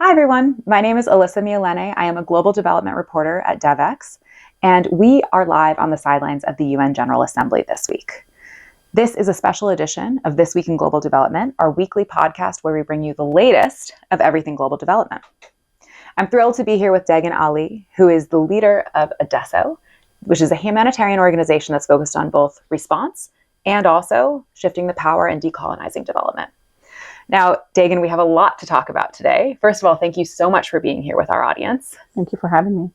Hi, everyone. My name is Alyssa Mialene. I am a global development reporter at Devex, and we are live on the sidelines of the UN General Assembly this week. This is a special edition of This Week in Global Development, our weekly podcast where we bring you the latest of everything global development. I'm thrilled to be here with Degan Ali, who is the leader of Adeso, which is a humanitarian organization that's focused on both response and also shifting the power and decolonizing development. Now, Degan, we have a lot to talk about today. First of all, thank you so much for being here with our audience. Thank you for having me.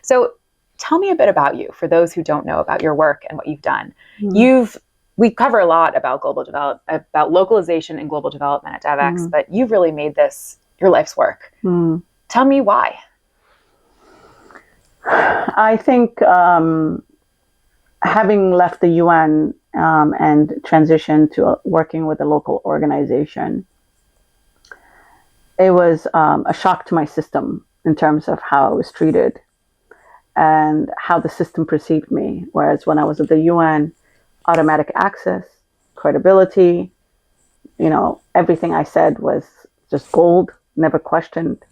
So tell me a bit about you, for those who don't know about your work and what you've done. We cover a lot about about localization and global development at Devex, but you've really made this your life's work. Tell me why. I think having left the UN and transitioned to working with a local organization, it was a shock to my system in terms of how I was treated and how the system perceived me. Whereas when I was at the UN, automatic access, credibility, everything I said was just gold, never questioned.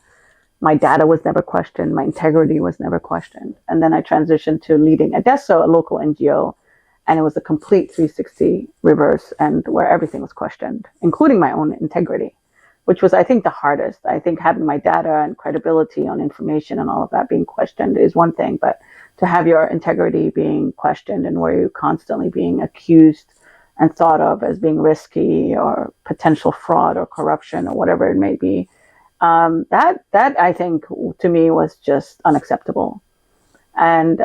My data was never questioned. My integrity was never questioned. And then I transitioned to leading Adeso, a local NGO, and it was a complete 360 reverse, and where everything was questioned, including my own integrity, which was, I think, the hardest. I think having my data and credibility on information and all of that being questioned is one thing, but to have your integrity being questioned and where you're constantly being accused and thought of as being risky or potential fraud or corruption or whatever it may be, that I think to me was just unacceptable. And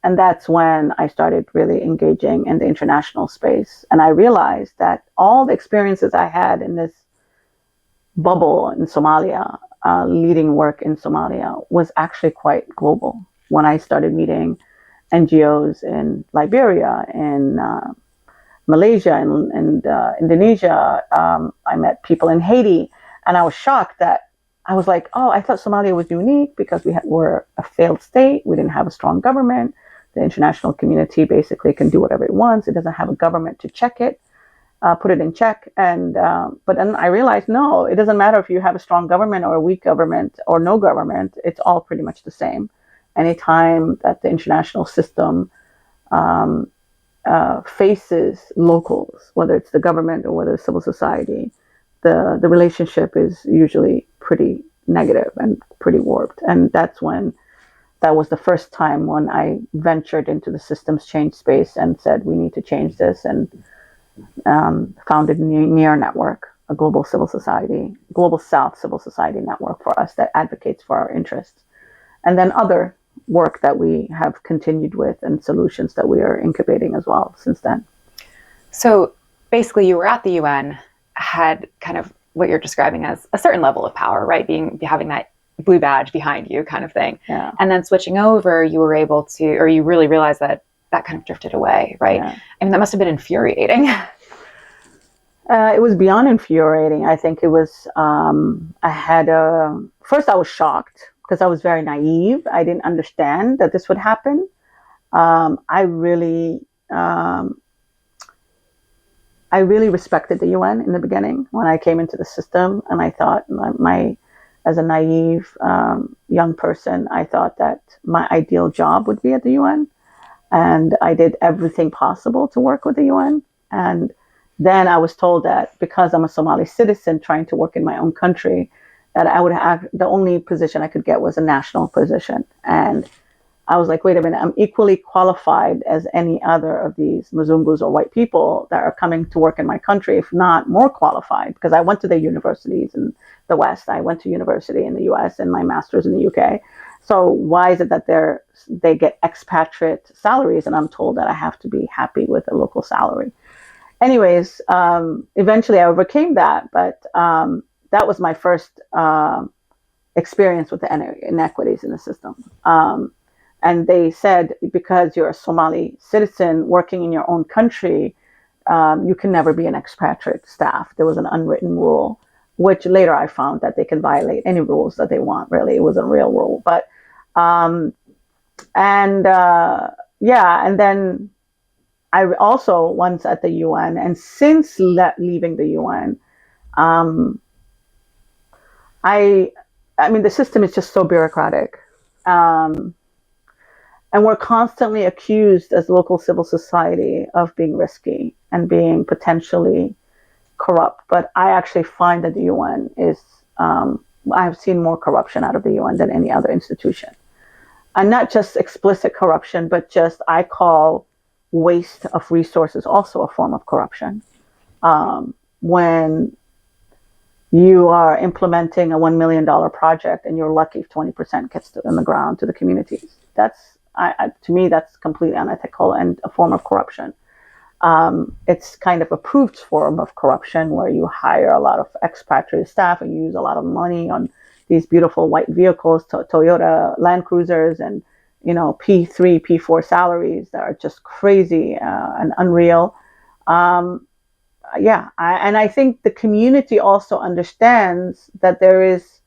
that's when I started really engaging in the international space. And I realized that all the experiences I had in this bubble in Somalia, leading work in Somalia, was actually quite global. When I started meeting NGOs in Liberia, in Malaysia, and Indonesia, I met people in Haiti, and I was shocked that I was like, oh, I thought Somalia was unique because were a failed state. We didn't have a strong government. The international community basically can do whatever it wants. It doesn't have a government to check it, put it in check. But then I realized, no, it doesn't matter if you have a strong government or a weak government or no government. It's all pretty much the same. Anytime that the international system faces locals, whether it's the government or whether it's civil society, the relationship is usually pretty negative and pretty warped. And that was the first time when I ventured into the systems change space and said, we need to change this, and founded NEAR Network, a global South civil society network for us that advocates for our interests. And then other work that we have continued with and solutions that we are incubating as well since then. So basically you were at the UN, had kind of what you're describing as a certain level of power, right? Having that blue badge behind you kind of thing. Yeah. And then switching over, you were able to, or you really realized that kind of drifted away, right? Yeah. I mean, that must have been infuriating. It was beyond infuriating. I think it was, first I was shocked because I was very naive. I didn't understand that this would happen. I really respected the UN in the beginning when I came into the system, and I thought as a naive young person, I thought that my ideal job would be at the UN, and I did everything possible to work with the UN. And then I was told that because I'm a Somali citizen trying to work in my own country, that I would have the only position I could get was a national position. And I was like, wait a minute, I'm equally qualified as any other of these Mzungus or white people that are coming to work in my country, if not more qualified, because I went to the universities in the West. I went to university in the US and my master's in the UK. So why is it that they get expatriate salaries and I'm told that I have to be happy with a local salary? Anyways, eventually I overcame that, but that was my first experience with the inequities in the system. And they said, because you're a Somali citizen working in your own country, you can never be an expatriate staff. There was an unwritten rule, which later I found that they can violate any rules that they want, really. It was a real rule. But, and then I also once at the UN, and since leaving the UN, I the system is just so bureaucratic. And we're constantly accused as local civil society of being risky and being potentially corrupt. But I actually find that the UN is, I've seen more corruption out of the UN than any other institution. And not just explicit corruption, but just, I call waste of resources also a form of corruption. When you are implementing a $1 million project and you're lucky if 20% gets on the ground to the communities, that's, to me, that's completely unethical and a form of corruption. It's kind of a proved form of corruption where you hire a lot of expatriate staff and you use a lot of money on these beautiful white vehicles, Toyota Land Cruisers, and P3, P4 salaries that are just crazy and unreal. And I think the community also understands that there is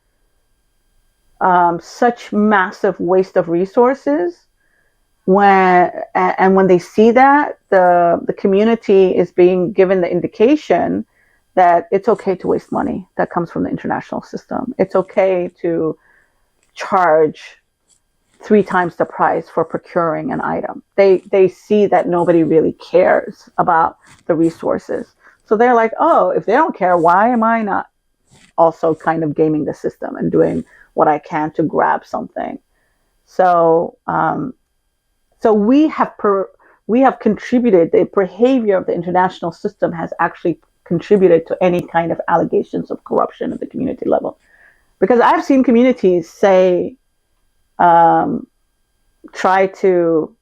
such massive waste of resources. When they see that, the community is being given the indication that it's okay to waste money that comes from the international system. It's okay to charge 3 times the price for procuring an item. They see that nobody really cares about the resources. So they're like, oh, if they don't care, why am I not also kind of gaming the system and doing what I can to grab something? So we have contributed. The behavior of the international system has actually contributed to any kind of allegations of corruption at the community level. Because I've seen communities say, try to,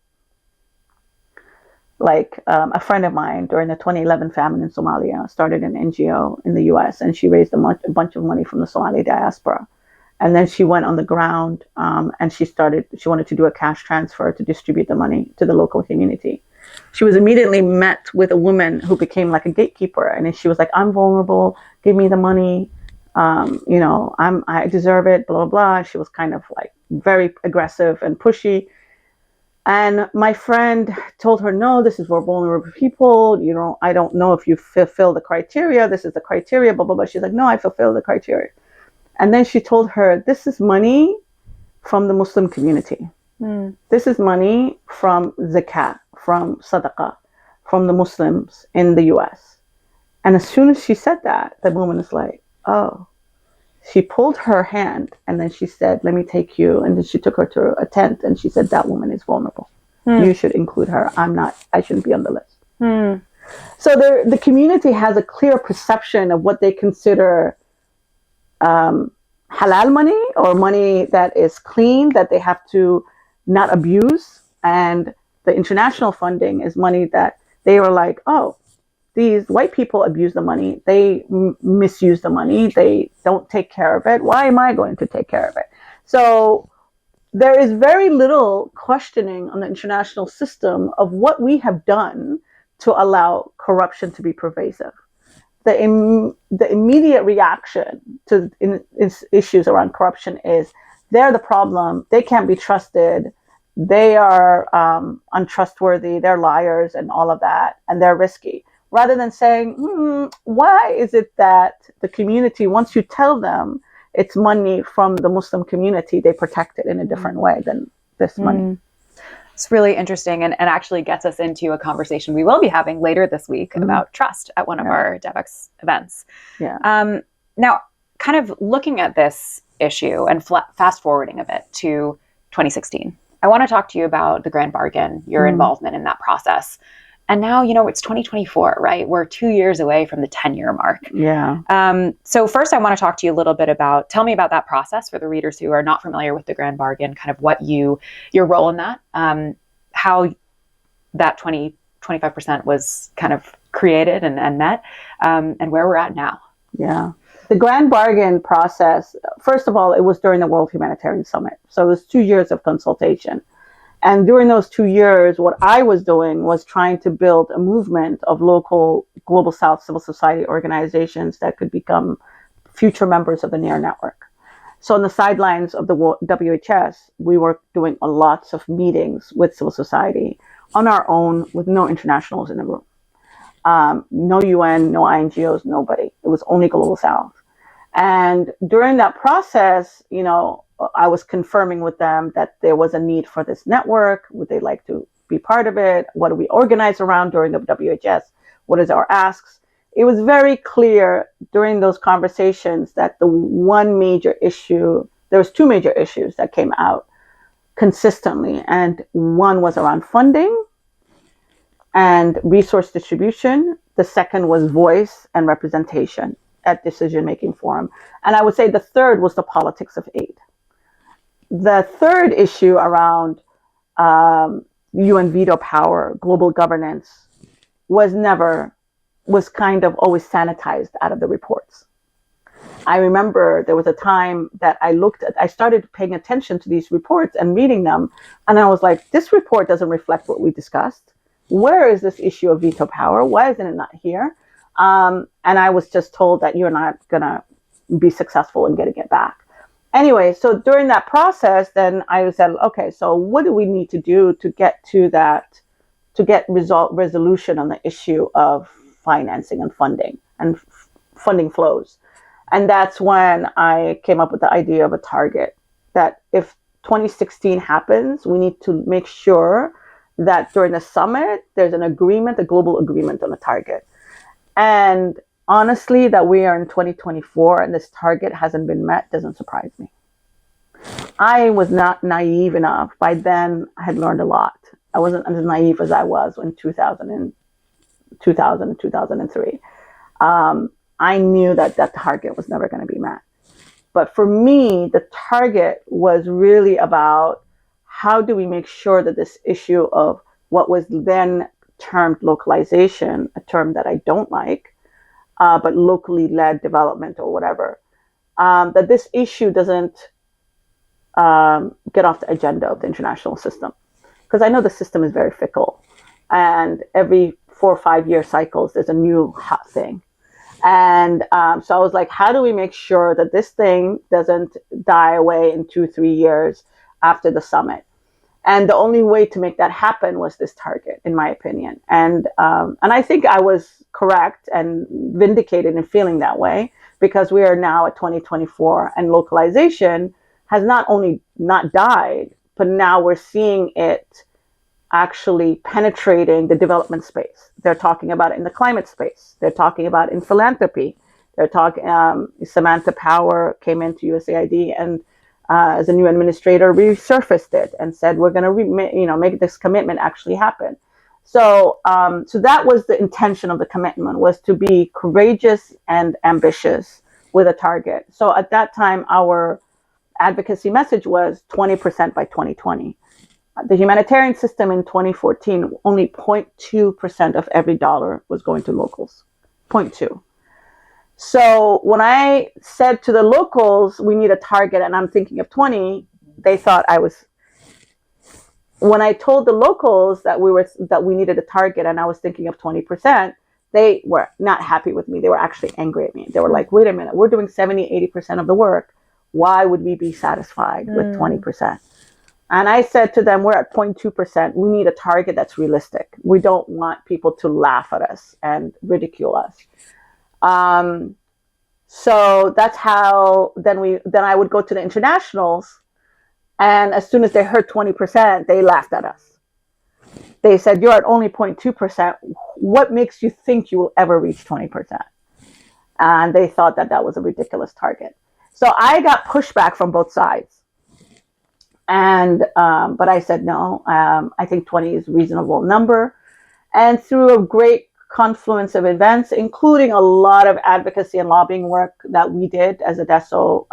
a friend of mine during the 2011 famine in Somalia started an NGO in the US, and she raised a bunch of money from the Somali diaspora. And then she went on the ground and she wanted to do a cash transfer to distribute the money to the local community. She was immediately met with a woman who became like a gatekeeper. And she was like, I'm vulnerable, give me the money. I deserve it, blah, blah, blah. She was kind of like very aggressive and pushy. And my friend told her, no, this is for vulnerable people. I don't know if you fulfill the criteria. This is the criteria, blah, blah, blah. She's like, no, I fulfill the criteria. And then she told her, this is money from the Muslim community. This is money from zakat, from sadaqah, from the Muslims in the US. And as soon as she said that, the woman is like, oh. She pulled her hand and then she said, let me take you. And then she took her to a tent and she said, that woman is vulnerable. You should include her. I shouldn't be on the list. So the community has a clear perception of what they consider halal money, or money that is clean, that they have to not abuse. And the international funding is money that they were like, oh, these white people abuse the money. They misuse the money. They don't take care of it. Why am I going to take care of it? So there is very little questioning on the international system of what we have done to allow corruption to be pervasive. The immediate reaction to issues around corruption is they're the problem. They can't be trusted. They are untrustworthy. They're liars and all of that. And they're risky. Rather than saying, why is it that the community, once you tell them it's money from the Muslim community, they protect it in a different way than this money? It's really interesting and actually gets us into a conversation we will be having later this week about trust at one of our Devex events. Now, kind of looking at this issue and fast forwarding a bit to 2016, I want to talk to you about the Grand Bargain, your involvement in that process. And now, it's 2024, right? We're 2 years away from the 10-year mark. So first, I want to talk to you a little bit tell me about that process for the readers who are not familiar with the Grand Bargain, kind of what your role in that, how that 25% was kind of created and met, and where we're at now. The Grand Bargain process, first of all, it was during the World Humanitarian Summit. So it was 2 years of consultation. And during those 2 years, what I was doing was trying to build a movement of local Global South civil society organizations that could become future members of the NEAR network. So on the sidelines of the WHS, we were doing lots of meetings with civil society on our own with no internationals in the room. No UN, no NGOs, nobody. It was only Global South. And during that process, I was confirming with them that there was a need for this network. Would they like to be part of it? What do we organize around during the WHS? What is our asks? It was very clear during those conversations that there was two major issues that came out consistently. And one was around funding and resource distribution. The second was voice and representation at decision-making forum. And I would say the third was the politics of aid. The third issue around UN veto power, global governance, was kind of always sanitized out of the reports. I remember there was a time that I started paying attention to these reports and reading them, and I was like, this report doesn't reflect what we discussed. Where is this issue of veto power? Why isn't it not here? And I was just told that you're not going to be successful in getting it back. Anyway, so during that process, then I said, okay, so what do we need to do to get to that, to get resolution on the issue of financing and funding and funding flows? And that's when I came up with the idea of a target, that if 2016 happens, we need to make sure that during the summit, there's an agreement, a global agreement on a target. And honestly, that we are in 2024 and this target hasn't been met doesn't surprise me. I was not naive enough. By then, I had learned a lot. I wasn't as naive as I was in 2000 and 2003. I knew that that target was never going to be met. But for me, the target was really about how do we make sure that this issue of what was then termed localization, a term that I don't like, but locally led development or whatever, that this issue doesn't get off the agenda of the international system. Because I know the system is very fickle, and every 4 or 5 year cycles, there's a new hot thing. And so I was like, how do we make sure that this thing doesn't die away in 2-3 years after the summit? And the only way to make that happen was this target, in my opinion. And I think I was correct and vindicated in feeling that way, because we are now at 2024 and localization has not only not died, but now we're seeing it actually penetrating the development space. They're talking about it in the climate space. They're talking about it in philanthropy. They're talking, Samantha Power came into USAID and as a new administrator, resurfaced it and said, we're going to make this commitment actually happen. So that was the intention of the commitment, was to be courageous and ambitious with a target. So at that time, our advocacy message was 20% by 2020. The humanitarian system in 2014, only 0.2% of every dollar was going to locals, 0.2. So when I said to the locals, we need a target, and I'm thinking of 20, they thought I was. When I told the locals that we needed a target, and I was thinking of 20%, they were not happy with me. They were actually angry at me. They were like, "Wait a minute, we're doing 70-80% of the work. Why would we be satisfied with 20%?" And I said to them, "We're at 0.2%. We need a target that's realistic. We don't want people to laugh at us and ridicule us." So that's how then I would go to the internationals, and as soon as they heard 20%, they laughed at us. They said, "You're at only 0.2%. What makes you think you will ever reach 20%?" And they thought that that was a ridiculous target. So I got pushback from both sides. And but I said, no, I think 20 is a reasonable number. And through a great confluence of events, including a lot of advocacy and lobbying work that we did as Adeso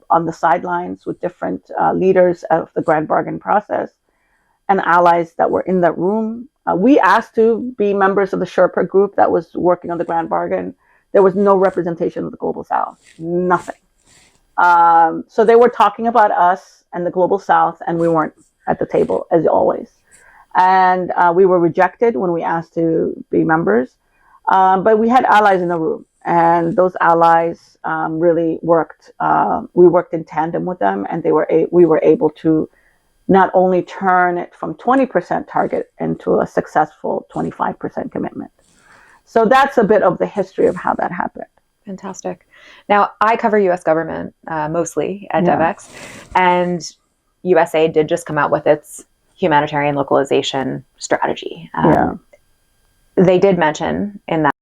on the sidelines with different leaders of the grand bargain process and allies that were in that room. We asked to be members of the Sherpa group that was working on the grand bargain. There was no representation of the Global South, nothing. So they were talking about us and the Global South, and we weren't at the table, as always. And we were rejected when we asked to be members. But we had allies in the room, and those allies really worked. We worked in tandem with them, and we were able to not only turn it from 20% target into a successful 25% commitment. So that's a bit of the history of how that happened. Fantastic. Now, I cover U.S. government mostly at Yeah. Devex, and USAID did just come out with its humanitarian localization strategy. Yeah. They did mention in that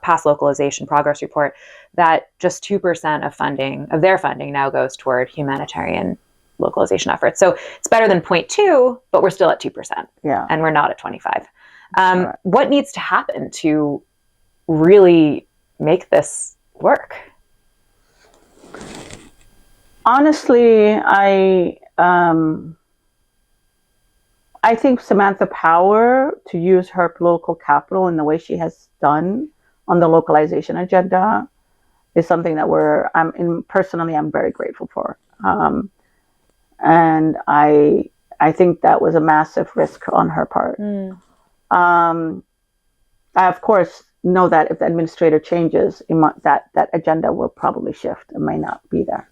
past localization progress report that just 2% of their funding now goes toward humanitarian localization efforts. So it's better than 0.2, but we're still at 2%. Yeah. And we're not at 25. Right. What needs to happen to really make this work? Honestly, I think Samantha Power, to use her political capital in the way she has done on the localization agenda, is something that personally I'm very grateful for. And I think that was a massive risk on her part. I of course know that if the administrator changes, that agenda will probably shift. It may not be there.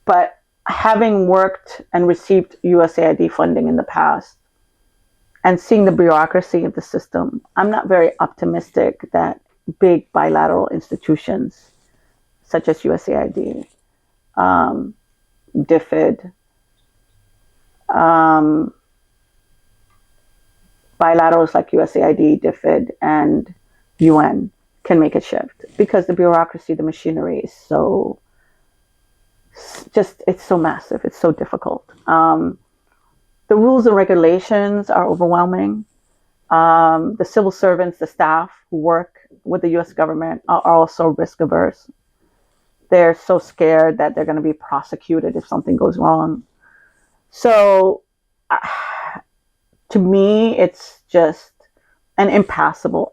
But having worked and received USAID funding in the past and seeing the bureaucracy of the system, I'm not very optimistic that big bilateral institutions such as USAID, DFID, bilaterals like USAID, DFID, and UN can make a shift because the bureaucracy, the machinery is it's so massive. It's so difficult. The rules and regulations are overwhelming. The civil servants, the staff who work with the US government are also risk averse. They're so scared that they're going to be prosecuted if something goes wrong. So to me, it's just an impossible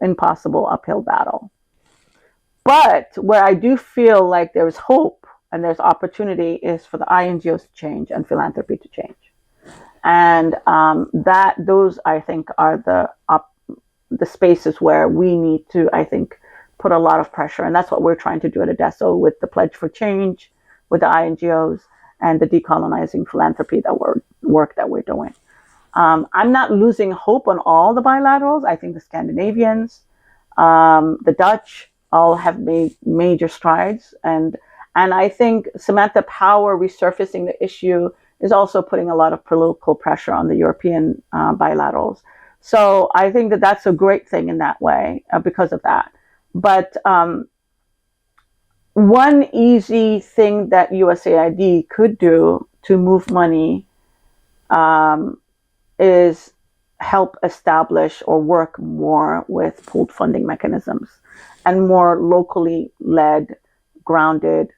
uphill battle. But where I do feel like there's hope and there's opportunity is for the NGOs to change and philanthropy to change. And those, I think, are the spaces where we need to, I think, put a lot of pressure. And that's what we're trying to do at Adeso with the Pledge for Change, with the NGOs, and the decolonizing philanthropy work that we're doing. I'm not losing hope on all the bilaterals. I think the Scandinavians, the Dutch, all have made major strides. And I think Samantha Power resurfacing the issue is also putting a lot of political pressure on the European bilaterals. So I think that that's a great thing in that way because of that. But one easy thing that USAID could do to move money is help establish or work more with pooled funding mechanisms and more locally led, grounded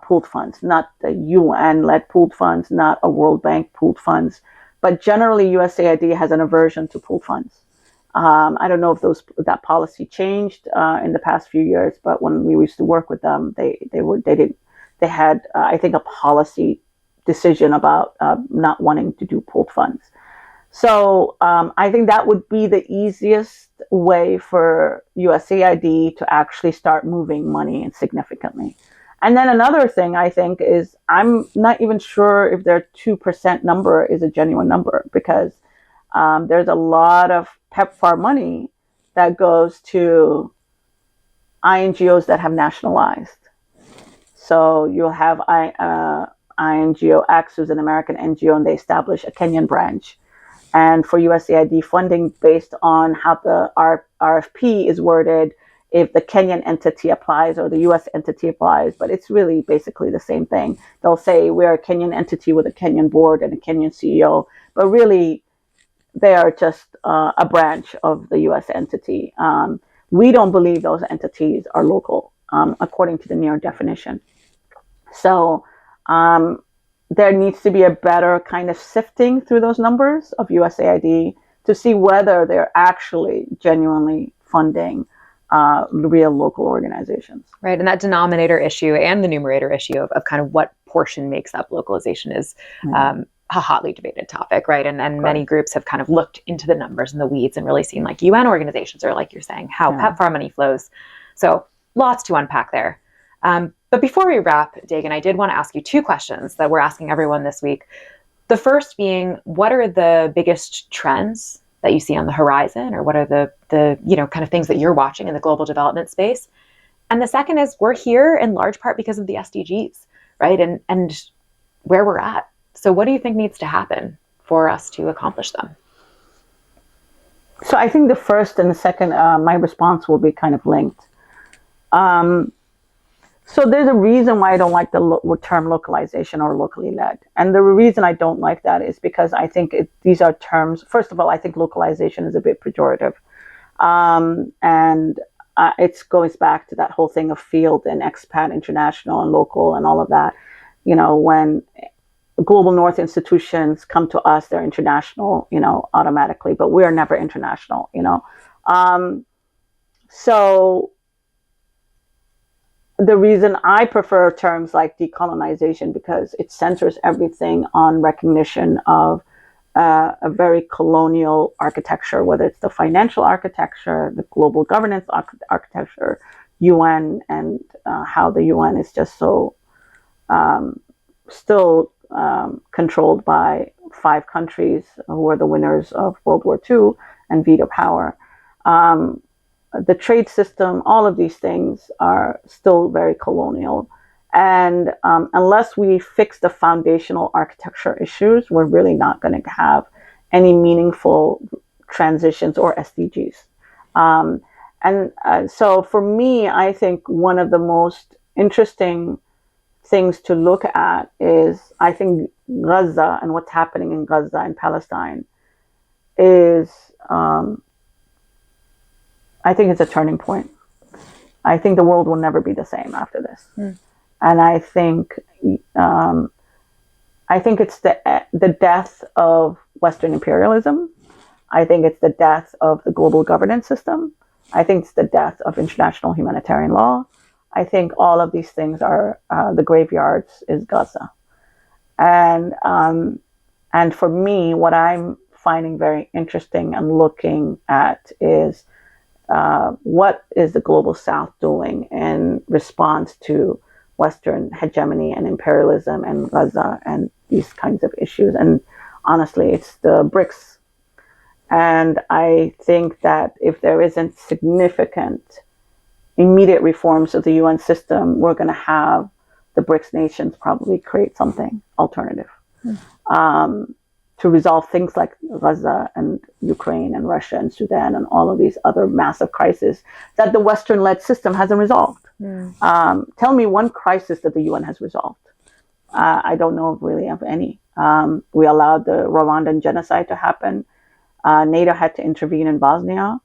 pooled funds, not the UN-led pooled funds, not a World Bank pooled funds, but generally USAID has an aversion to pooled funds. I don't know if that policy changed in the past few years, but when we used to work with them, they had I think a policy decision about not wanting to do pooled funds. So I think that would be the easiest way for USAID to actually start moving money significantly. And then another thing I think is I'm not even sure if their 2% number is a genuine number because there's a lot of PEPFAR money that goes to NGOs that have nationalized. So you'll have NGO X, who's an American NGO, and they establish a Kenyan branch. And for USAID funding, based on how the RFP is worded, if the Kenyan entity applies or the US entity applies, but it's really basically the same thing. They'll say we're a Kenyan entity with a Kenyan board and a Kenyan CEO, but really they are just a branch of the US entity. We don't believe those entities are local, according to the NEAR definition. So there needs to be a better kind of sifting through those numbers of USAID to see whether they're actually genuinely funding real local organizations. Right. And that denominator issue and the numerator issue of kind of what portion makes up localization is a hotly debated topic, right? And many groups have kind of looked into the numbers and the weeds and really seen like UN organizations or like you're saying, how PEPFAR money flows. So lots to unpack there. But before we wrap, Degan, I did want to ask you two questions that we're asking everyone this week. The first being, what are the biggest trends that you see on the horizon, or what are the kind of things that you're watching in the global development space? And the second is, we're here in large part because of the SDGs, right? And where we're at. So what do you think needs to happen for us to accomplish them? So I think the first and the second, my response will be kind of linked. So there's a reason why I don't like the term localization or locally led. And the reason I don't like that is because I think these are terms, first of all, I think localization is a bit pejorative. And it goes back to that whole thing of field and expat, international and local and all of that. When global North institutions come to us, they're international, automatically, but we are never international, So the reason I prefer terms like decolonization, because it centers everything on recognition of a very colonial architecture, whether it's the financial architecture, the global governance architecture, UN, and how the UN is just so still controlled by 5 countries who are the winners of World War II and veto power. The trade system, all of these things are still very colonial. And unless we fix the foundational architecture issues, we're really not going to have any meaningful transitions or SDGs. So for me, I think one of the most interesting things to look at is, I think, Gaza and what's happening in Gaza and Palestine is, I think it's a turning point. I think the world will never be the same after this. And I think it's the death of Western imperialism. I think it's the death of the global governance system. I think it's the death of international humanitarian law. I think all of these things are the graveyards is Gaza. And for me, what I'm finding very interesting and looking at is what is the global South doing in response to Western hegemony and imperialism and Gaza and these kinds of issues. And honestly, it's the BRICS. And I think that if there isn't significant immediate reforms of the UN system, we're going to have the BRICS nations probably create something alternative to resolve things like Gaza and Ukraine and Russia and Sudan and all of these other massive crises that the Western-led system hasn't resolved. Tell me one crisis that the UN has resolved. I don't know really of any. We allowed the Rwandan genocide to happen. NATO had to intervene in Bosnia.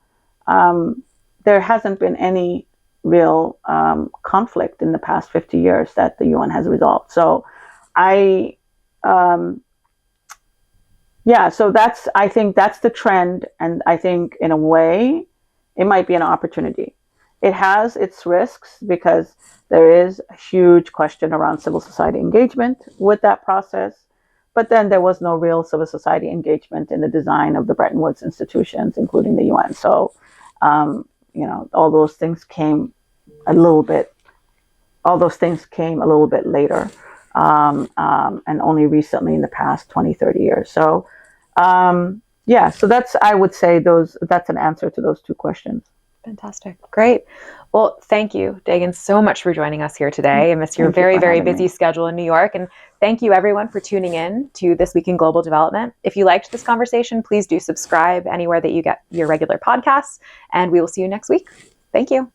There hasn't been any real conflict in the past 50 years that the UN has resolved. So I think that's the trend. And I think in a way, it might be an opportunity. It has its risks because there is a huge question around civil society engagement with that process. But then there was no real civil society engagement in the design of the Bretton Woods institutions, including the UN. So, all those things came a little bit later, and only recently in the past 20, 30 years. So, so I would say that's an answer to those 2 questions. Fantastic. Great. Well, thank you, Degan, so much for joining us here today amidst your very, very busy schedule in New York. And thank you, everyone, for tuning in to This Week in Global Development. If you liked this conversation, please do subscribe anywhere that you get your regular podcasts, and we will see you next week. Thank you.